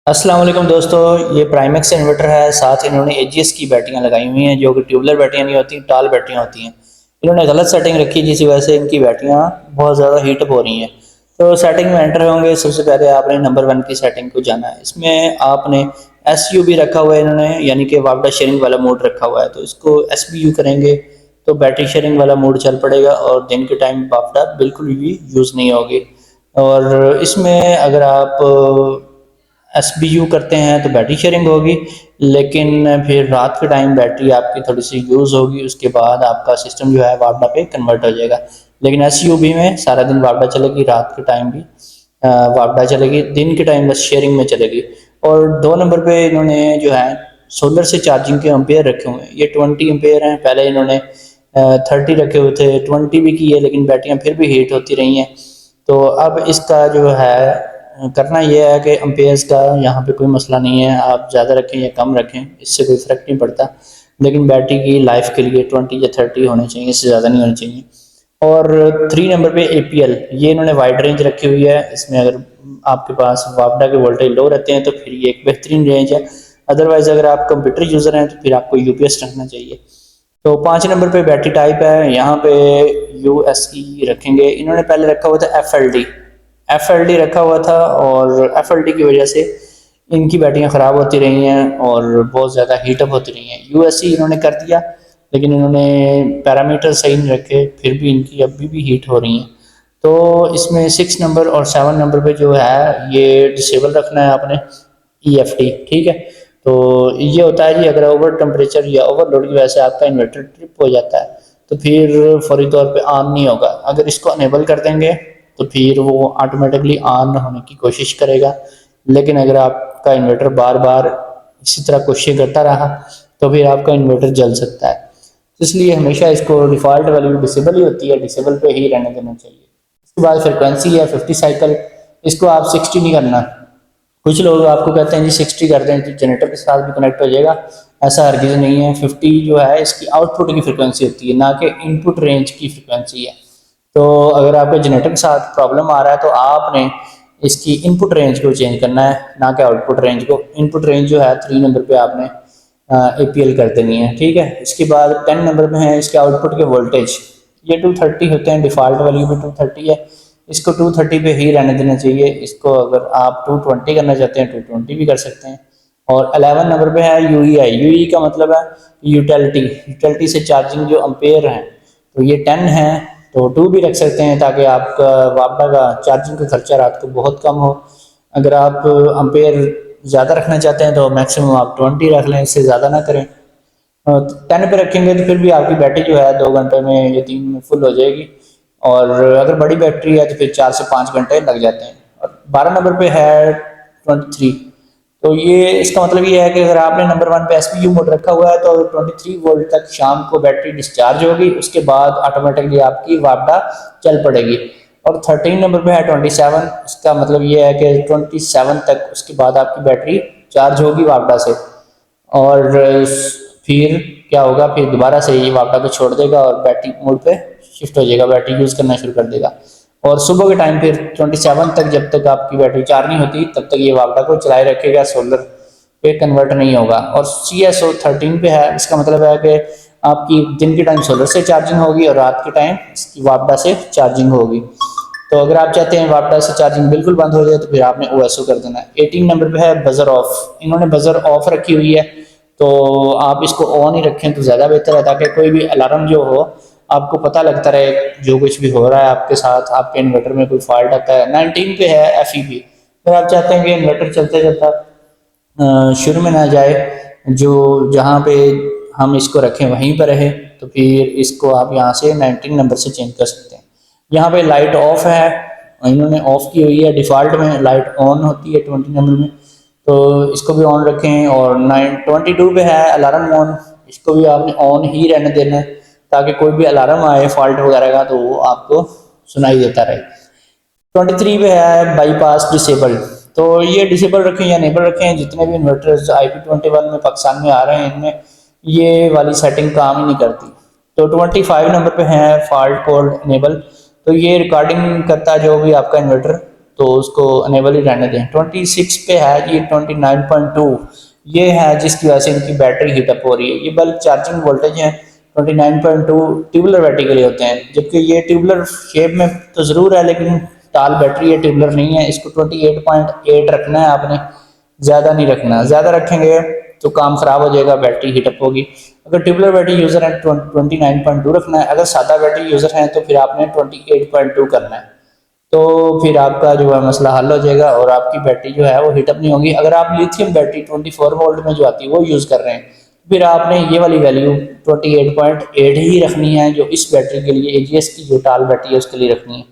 अस्सलाम वालेकुम दोस्तों, ये प्राइमेक्स इन्वर्टर है। साथ इन्होंने एजीएस की बैटरियां लगाई हुई हैं जो कि ट्यूबलर बैटरियां नहीं होती, टाल बैटरियां होती हैं। इन्होंने गलत सेटिंग रखी जिस वजह से इनकी बैटरियां बहुत ज़्यादा हीटअप हो रही हैं। तो सेटिंग में एंटर होंगे, सबसे पहले आपने नंबर 1 की सेटिंग को जाना है। इसमें आपने एसयूबी रखा हुआ है इन्होंने, यानी कि वापडा शेयरिंग वाला मोड रखा हुआ है। तो इसको एसबीयू करेंगे तो बैटरी शेयरिंग वाला मोड चल पड़ेगा और दिन के टाइम वापडा बिल्कुल भी यूज़ नहीं होगी। और इसमें अगर आप एसबीयू करते हैं तो बैटरी शेयरिंग होगी, लेकिन फिर रात के टाइम बैटरी आपकी थोड़ी सी यूज़ होगी, उसके बाद आपका सिस्टम जो है वापडा पे कन्वर्ट हो जाएगा। लेकिन एसयूबी में सारा दिन वापडा चलेगी, रात के टाइम भी वापडा चलेगी, दिन के टाइम बस शेयरिंग में चलेगी। और 2 नंबर पे इन्होंने जो है सोलर से चार्जिंग के एम्पेयर रखे हुए हैं। ये 20 एम्पेयर हैं। पहले इन्होंने 30 रखे हुए थे, 20 भी किए, लेकिन बैटरियाँ फिर भी हीट होती रही हैं। तो अब इसका जो है करना यह है कि एम्पेयर्स का यहाँ पे कोई मसला नहीं है, आप ज़्यादा रखें या कम रखें, इससे कोई फ़र्क नहीं पड़ता। लेकिन बैटरी की लाइफ के लिए 20 या 30 होने चाहिए, इससे ज़्यादा नहीं होने चाहिए। और 3 नंबर पे एपीएल, ये इन्होंने वाइड रेंज रखी हुई है। इसमें अगर आपके पास वापडा के वोल्टेज लो रहते हैं तो फिर ये एक बेहतरीन रेंज है। अदरवाइज़ अगर आप कंप्यूटर यूज़र हैं तो फिर आपको यूपीएस रखना चाहिए। तो 5 नंबर पे बैटरी टाइप है, यहाँ पे यूएसई रखेंगे। इन्होंने पहले रखा हुआ था एफएलडी रखा हुआ था, और एफएलडी की वजह से इनकी बैटरियाँ ख़राब होती रही हैं और बहुत ज़्यादा हीटअप होती रही हैं। यूएसई इन्होंने कर दिया, लेकिन इन्होंने पैरामीटर सही नहीं रखे, फिर भी इनकी अभी भी हीट हो रही हैं। तो इसमें 6 नंबर और 7 नंबर पे जो है ये डिसेबल रखना है आपने, ईएफटी, ठीक है। तो ये होता है जी, अगर ओवर टेम्परेचर या ओवरलोड की वजह से आपका इन्वर्टर ट्रिप हो जाता है तो फिर फौरी तौर पे ऑन नहीं होगा। अगर इसको अनेबल कर देंगे तो फिर वो ऑटोमेटिकली ऑन होने की कोशिश करेगा। लेकिन अगर आपका इन्वर्टर बार बार इसी तरह कोशिश करता रहा तो फिर आपका इन्वर्टर जल सकता है। तो इसलिए हमेशा इसको डिफ़ॉल्ट वैल्यू डिसेबल ही होती है, डिसेबल पे ही रहने देना चाहिए। इसके बाद फ्रिक्वेंसी है 50 साइकिल, इसको आप 60 नहीं करना। कुछ लोग आपको कहते हैं जी 60 कर दें तो जनरेटर के साथ भी कनेक्ट हो जाएगा, ऐसा हरगिज़ नहीं है। 50 जो है इसकी आउटपुट की फ्रिक्वेंसी होती है, ना कि इनपुट रेंज की फ्रिक्वेंसी है। तो अगर आपके जनरेटर के साथ प्रॉब्लम आ रहा है तो आपने इसकी इनपुट रेंज को चेंज करना है, ना कि आउटपुट रेंज को। इनपुट रेंज जो है 3 नंबर पे आपने एपीएल कर देनी है, ठीक है। इसके बाद 10 नंबर पे है इसके आउटपुट के वोल्टेज, ये 230 होते हैं, डिफ़ॉल्ट वैल्यू भी 230 है। इसको 230 पे ही रहने देना चाहिए। इसको अगर आप 220 करना चाहते हैं 220 भी कर सकते हैं। और 11 नंबर पे है यूईआई। यूई का मतलब है यूटिलिटी, यूटिलिटी से चार्जिंग जो अम्पेयर हैं, तो ये 10 है, तो 2 भी रख सकते हैं ताकि आपका वापडा का चार्जिंग का खर्चा रात को बहुत कम हो। अगर आप अम्पेयर ज़्यादा रखना चाहते हैं तो मैक्सिमम आप 20 रख लें, इससे ज़्यादा ना करें। 10 पे रखेंगे तो फिर भी आपकी बैटरी जो है 2 घंटे में या 3 में फुल हो जाएगी। और अगर बड़ी बैटरी है तो फिर 4 से 5 घंटे लग जाते हैं। और 12 नंबर पे है 23। तो ये इसका मतलब ये है कि अगर आपने नंबर 1 पे एसपीयू मोड रखा हुआ है तो 23 वोल्ट तक शाम को बैटरी डिस्चार्ज होगी, उसके बाद ऑटोमेटिकली आपकी वापडा चल पड़ेगी। और 13 नंबर पे है 27। इसका मतलब ये है कि 27 तक उसके बाद आपकी बैटरी चार्ज होगी वापडा से। और फिर क्या होगा, फिर दोबारा से ये वापडा को छोड़ देगा और बैटरी मोड पे शिफ्ट हो जाएगा, बैटरी यूज़ करना शुरू कर देगा। और सुबह के टाइम फिर 27 तक जब तक आपकी बैटरी चार्ज नहीं होती तब तक ये वापडा को चलाए रखेगा, सोलर पे कन्वर्ट नहीं होगा। और CSO 13 पे है, इसका मतलब है कि आपकी दिन के टाइम सोलर से चार्जिंग होगी और रात के टाइम इसकी वापडा से चार्जिंग होगी। तो अगर आप चाहते हैं वापडा से चार्जिंग बिल्कुल बंद हो जाए तो फिर आपने OSO कर देना है। 18 नंबर पे है बजर ऑफ। इन्होंने बजर ऑफ रखी हुई है, तो आप इसको ऑन ही रखें तो ज़्यादा बेहतर है, ताकि कोई भी अलार्म जो हो आपको पता लगता रहे जो कुछ भी हो रहा है आपके साथ, आपके इन्वर्टर में कोई फॉल्ट आता है। 19 पे है FEB। अगर आप चाहते हैं कि इन्वर्टर चलते चलता शुरू में ना जाए, जो जहाँ पे हम इसको रखें वहीं पर रहे, तो फिर इसको आप यहाँ से 19 नंबर से चेंज कर सकते हैं। यहाँ पे लाइट ऑफ है, इन्होंने ऑफ की हुई है। डिफ़ॉल्ट में लाइट ऑन होती है 20 नंबर में, तो इसको भी ऑन रखें। और 22 पे है अलार्म ऑन, इसको भी आपने ऑन ही रहने देना है ताकि कोई भी अलार्म आए फॉल्ट वगैरह का तो वो आपको सुनाई देता रहे। 23 पे है बाईपास डिसेबल। तो ये डिसेबल रखें या इनेबल रखें, जितने भी इन्वर्टर्स IP21 में पाकिस्तान में आ रहे हैं इनमें ये वाली सेटिंग काम ही नहीं करती। तो 25 नंबर पे है फॉल्ट कोड इनेबल। तो ये रिकॉर्डिंग करता है जो भी आपका इन्वर्टर तो उसको अनेबल ही रहने दें। 26 पे है जी 29.2, ये है जिसकी वजह से इनकी बैटरी हीटअप हो रही है। ये बल्ब चार्जिंग वोल्टेज है 29.2 ट्यूबुलर बैटरी के लिए होते हैं, जबकि ये ट्यूबुलर शेप में तो ज़रूर है लेकिन टाल बैटरी है, ट्यूबुलर नहीं है। इसको 28.8 रखना है आपने, ज़्यादा नहीं रखना। ज़्यादा रखेंगे तो काम ख़राब हो जाएगा, बैटरी हीटअप होगी। अगर ट्यूबुलर बैटरी यूज़र है 29.2 रखना है, अगर सादा बैटरी यूज़र है तो फिर आपने 28.2 करना है। तो फिर आपका जो है मसला हल हो जाएगा और आपकी बैटरी जो है वो हीटअप नहीं होगी। अगर आप लिथियम बैटरी 24 वोल्ट में जो आती है वो यूज़ कर रहे हैं, फिर आपने ये वाली वैल्यू 28.8 ही रखनी है, जो इस बैटरी के लिए एजीएस की जो टाल बैटरी है उसके लिए रखनी है।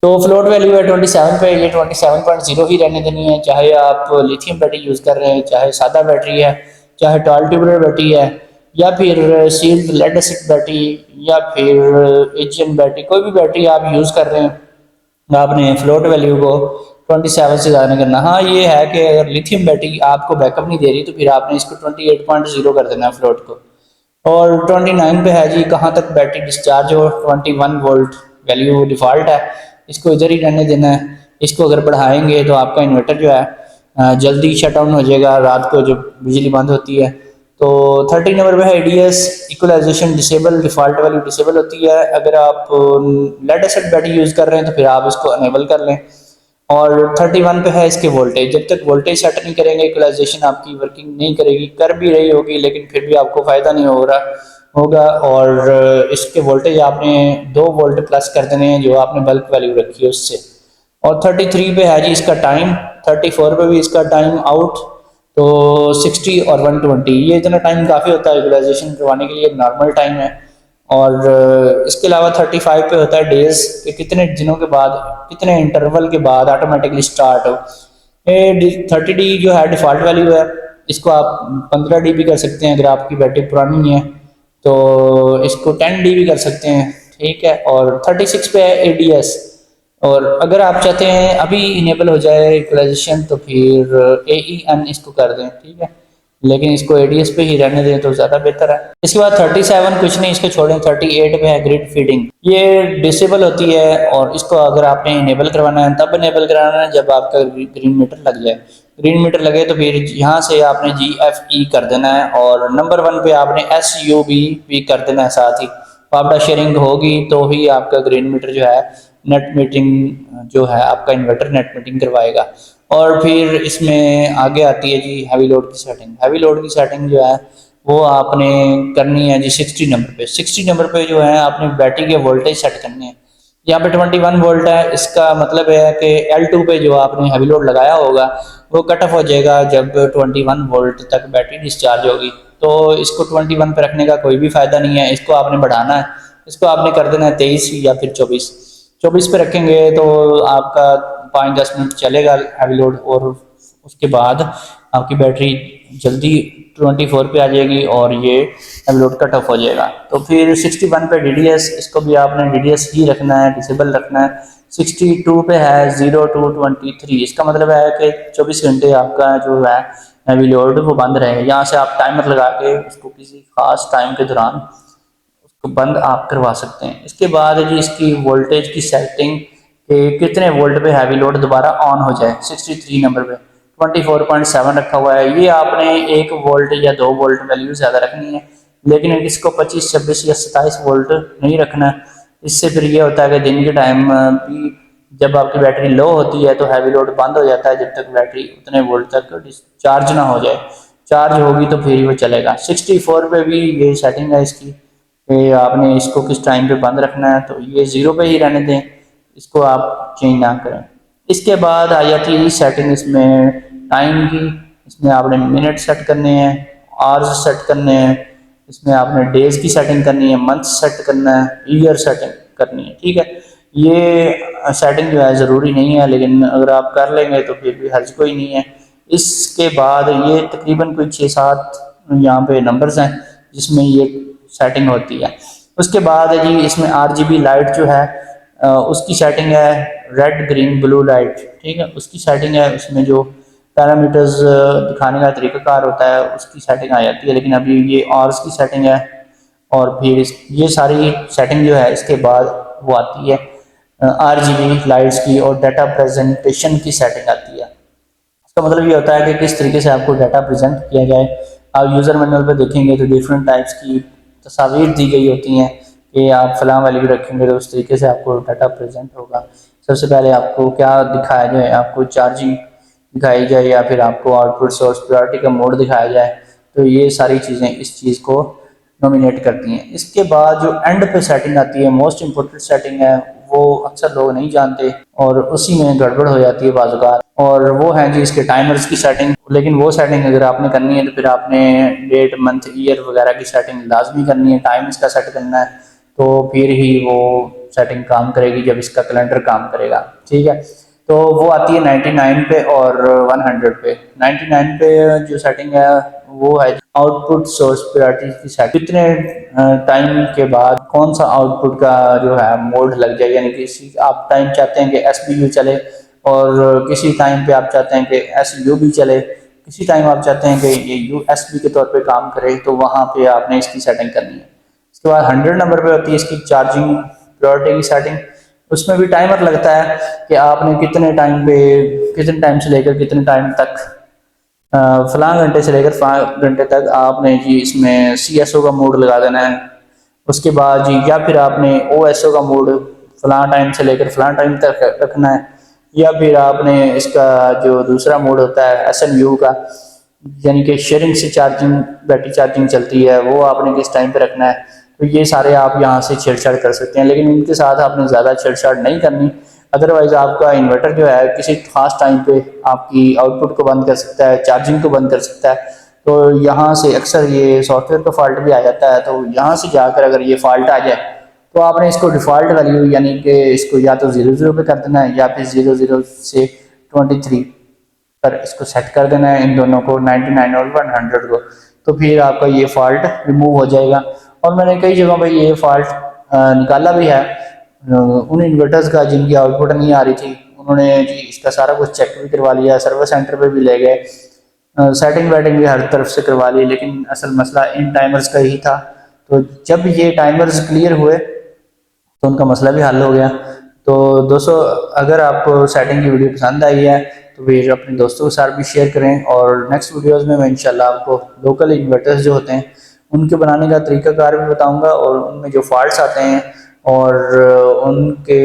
तो फ्लोट वैल्यू है 27 पे, ये 27.0 ही रहने देनी है, चाहे आप लिथियम बैटरी यूज़ कर रहे हैं, चाहे सादा बैटरी है, चाहे टॉल ट्यूबुलर बैटरी है, या फिर सील्ड लेड एसिड बैटरी, या फिर एशियन बैटरी, कोई भी बैटरी आप यूज़ कर रहे हैं, आपने फ्लोट वैल्यू को 27 से ज़्यादा नहीं करना। हाँ ये है कि अगर लिथियम बैटरी आपको बैकअप नहीं दे रही तो फिर आपने इसको 28.0 कर देना है फ्लोट को। और 29 पे है जी कहाँ तक बैटरी डिस्चार्ज हो, 21 वोल्ट वैल्यू डिफ़ॉल्ट है, इसको इधर ही रहने देना है। इसको अगर बढ़ाएंगे तो आपका इन्वर्टर जो है जल्दी शट डाउन हो जाएगा रात को जब बिजली बंद होती है। तो 30 नंबर पे है ADS equalization disable, default value disable होती है। अगर आप लेड एसिड बैटरी यूज़ कर रहे हैं तो फिर आप इसको अनेबल कर लें। और 31 पे है इसके वोल्टेज, जब तक वोल्टेज सेट नहीं करेंगे इक्वलाइजेशन आपकी वर्किंग नहीं करेगी, कर भी रही होगी लेकिन फिर भी आपको फ़ायदा नहीं हो रहा होगा। और इसके वोल्टेज आपने 2 वोल्ट प्लस कर देने हैं जो आपने बल्क वैल्यू रखी है उससे। और 33 पे है जी इसका टाइम, 34 पे भी इसका टाइम आउट, तो 60 और 120 ये इतना टाइम काफ़ी होता है इक्वलाइजेशन करवाने के लिए, नॉर्मल टाइम है। और इसके अलावा 35 पे होता है डेज कि कितने दिनों के बाद, कितने इंटरवल के बाद ऑटोमेटिकली स्टार्ट हो। ये 30 डी जो है डिफ़ॉल्ट वैल्यू है, इसको आप 15 डी भी कर सकते हैं अगर आपकी बैटरी पुरानी है, तो इसको 10 डी भी कर सकते हैं, ठीक है। और 36 पे है एडीएस, और अगर आप चाहते हैं अभी इनेबल हो जाए इक्वलाइजेशन तो फिर AEN इसको कर दें, ठीक है, लेकिन इसको एडीएस पे ही रहने दें तो ज़्यादा बेहतर है। इसके बाद 37 कुछ नहीं, इसको छोड़ें। 38 पे है ग्रिड फीडिंग, ये डिसेबल होती है और इसको अगर आपने इनेबल करवाना है तब इनेबल कराना है जब आपका ग्रीन मीटर लग जाए। ग्रीन मीटर लगे तो फिर यहाँ से आपने GFE कर देना है, और नंबर 1 पे आपने SUB भी कर देना है साथ ही। पावडा शेयरिंग होगी तो ही आपका ग्रीन मीटर जो है नेट मीटिंग जो है आपका इन्वर्टर नेट मीटिंग करवाएगा। और फिर इसमें आगे आती है जी हैवी लोड की सेटिंग। हैवी लोड की सेटिंग जो है वो आपने करनी है जी 60 नंबर पे। 60 नंबर पे जो है आपने बैटरी के वोल्टेज सेट करने हैं। यहाँ पे 21 वोल्ट है, इसका मतलब है कि L2 पे जो आपने हैवी लोड लगाया होगा वो कट ऑफ हो जाएगा जब 21 वोल्ट तक बैटरी डिस्चार्ज होगी। तो इसको 21 पे रखने का कोई भी फ़ायदा नहीं है, इसको आपने बढ़ाना है। इसको आपने कर देना है 23 या फिर 24। 24 पे रखेंगे तो आपका 5-10 मिनट चलेगा हैवी लोड, और उसके बाद आपकी बैटरी जल्दी 24 पे आ जाएगी और ये हैवी लोड कट ऑफ हो जाएगा। तो फिर 61 पे DDS, इसको भी आपने DDS ही रखना है, डिसेबल रखना है। 62 पे है 0 to 23, इसका मतलब है कि 24 घंटे आपका जो है हैवी लोड वो बंद रहेगा। यहाँ से आप टाइमर लगा के उसको किसी खास टाइम के दौरान उसको बंद आप करवा सकते हैं। इसके बाद जी इसकी वोल्टेज की सेटिंग कि कितने वोल्ट पे हैवी लोड दोबारा ऑन हो जाए। 63 नंबर पे 24.7 रखा हुआ है, ये आपने 1 वोल्ट या 2 वोल्ट वैल्यू ज़्यादा रखनी है, लेकिन इसको 25, 26 या 27 वोल्ट नहीं रखना है। इससे फिर ये होता है कि दिन के टाइम भी जब आपकी बैटरी लो होती है तो हैवी लोड बंद हो जाता है जब तक बैटरी उतने वोल्ट तक चार्ज ना हो जाए। चार्ज होगी तो फिर वो चलेगा। 64 पे भी ये सेटिंग है इसकी कि आपने इसको किस टाइम पे बंद रखना है, तो ये 0 पे ही रहने दें, इसको आप चेंज ना करें। इसके बाद आ जाती है सेटिंग इसमें टाइम की। इसमें आपने मिनट सेट करने हैं, आवर्स सेट करने हैं, इसमें आपने डेज की सेटिंग करनी है, मंथ सेट करना है, ईयर सेटिंग करनी है, ठीक है। ये सेटिंग जो है ज़रूरी नहीं है, लेकिन अगर आप कर लेंगे तो फिर भी हर्ज कोई नहीं है। इसके बाद ये तकरीबन कोई 6-7 यहाँ पे नंबर्स हैं जिसमें ये सेटिंग होती है। उसके बाद है जी इसमें RGB लाइट जो है उसकी सेटिंग है, रेड ग्रीन ब्लू लाइट, ठीक है, उसकी सेटिंग है। उसमें जो पैरामीटर्स दिखाने का तरीकाकार होता है उसकी सेटिंग आ जाती है, लेकिन अभी ये आवर्स की सेटिंग है। और फिर ये सारी सेटिंग जो है इसके बाद वो आती है RGB लाइट्स की और डाटा प्रेजेंटेशन की सेटिंग आती है। इसका मतलब ये होता है कि किस तरीके से आपको डाटा प्रेजेंट किया जाए। आप यूज़र मैनुअल पर देखेंगे तो डिफरेंट टाइप्स की तस्वीर दी गई होती हैं कि आप फलां वैल्यू रखेंगे तो उस तरीके से आपको डाटा प्रेजेंट होगा। सबसे पहले आपको क्या दिखाया जाए, आपको चार्जिंग दिखाई जाए या फिर आपको आउटपुट सोर्स प्रायोरिटी का मोड दिखाया जाए, तो ये सारी चीज़ें इस चीज़ को नॉमिनेट करती हैं। इसके बाद जो एंड पे सेटिंग आती है, मोस्ट इम्पोर्टेंट सेटिंग है, वो अक्सर लोग नहीं जानते और उसी में गड़बड़ हो जाती है बाज़, और वो है जी इसके टाइमर्स की सेटिंग। लेकिन वो सेटिंग अगर आपने करनी है तो फिर आपने डेट मंथ ईयर वगैरह की सेटिंग लाजमी करनी है, टाइम इसका सेट करना है, तो फिर ही वो सेटिंग काम करेगी जब इसका कैलेंडर काम करेगा। ठीक है, तो वो आती है 99 पे और 100 पे। 99 पे जो सेटिंग है वो है आउटपुट सोर्स प्रायोरिटी की सेटिंग, कितने टाइम के बाद कौन सा आउटपुट का जो है मोड लग जाए, यानी कि आप टाइम चाहते हैं कि SBU चले और किसी टाइम पे आप चाहते हैं कि SU भी चले, किसी टाइम आप चाहते हैं कि ये USB के तौर पे काम करे, तो वहाँ पे आपने इसकी सेटिंग करनी है। इसके बाद 100 नंबर पे होती है इसकी चार्जिंग प्रायोरिटी की सेटिंग। उसमें भी टाइमर लगता है कि आपने कितने टाइम से लेकर कितने टाइम तक, फलां घंटे से लेकर फलां घंटे तक आपने जी इसमें CSO का मोड लगा देना है। उसके बाद जी या फिर आपने OSO का मोड फलां टाइम से लेकर फलां टाइम तक रखना है, या फिर आपने इसका जो दूसरा मोड होता है SNU का, यानी कि शेयरिंग से चार्जिंग बैटरी चार्जिंग चलती है, वो आपने किस टाइम पे रखना है। तो ये सारे आप यहाँ से छेड़छाड़ कर सकते हैं, लेकिन इनके साथ आपने ज़्यादा छेड़छाड़ नहीं करनी, अदरवाइज़ आपका इन्वर्टर जो है किसी खास टाइम पे आपकी आउटपुट को बंद कर सकता है, चार्जिंग को बंद कर सकता है। तो यहाँ से अक्सर ये सॉफ्टवेयर का फॉल्ट भी आ जाता है, तो यहाँ से जाकर अगर ये फॉल्ट आ जाए तो आपने इसको डिफ़ॉल्ट वैल्यू यानी कि इसको या तो 00 पे कर देना है या फिर 00 से 23 पर इसको सेट कर देना है, इन दोनों को 99 और 100 को, तो फिर आपका ये फॉल्ट रिमूव हो जाएगा। और मैंने कई जगहों पे ये फॉल्ट निकाला भी है उन इन्वर्टर्स का जिनकी आउटपुट नहीं आ रही थी, उन्होंने जी इसका सारा कुछ चेक भी करवा लिया, सर्विस सेंटर पे भी ले गए, सेटिंग वेटिंग भी हर तरफ से करवा ली, लेकिन असल मसला इन टाइमर्स का ही था। तो जब ये टाइमर्स क्लियर हुए तो उनका मसला भी हल हो गया। तो दोस्तों, अगर आपको सेटिंग की वीडियो पसंद आई है तो फिर अपने दोस्तों के साथ भी शेयर करें, और नेक्स्ट वीडियोस में मैं इंशाल्लाह आपको लोकल इन्वर्टर्स जो होते हैं उनके बनाने का तरीकाकार भी बताऊंगा, और उनमें जो फॉल्ट्स आते हैं और उनके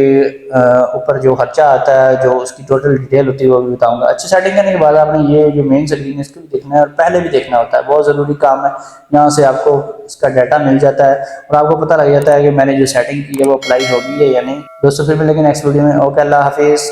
ऊपर जो खर्चा आता है, जो उसकी टोटल डिटेल होती है, वो भी बताऊंगा। अच्छी सेटिंग करने के बाद आपने ये जो मेन स्क्रीन है इसको भी देखना है, और पहले भी देखना होता है, बहुत ज़रूरी काम है। यहाँ से आपको इसका डाटा मिल जाता है और आपको पता लग जाता है कि मैंने जो सेटिंग की है वो अप्लाई होगी है या नहीं। दोस्तों फिर मिलेंगे नेक्स्ट वीडियो में। ओके, अल्लाह हाफिज़।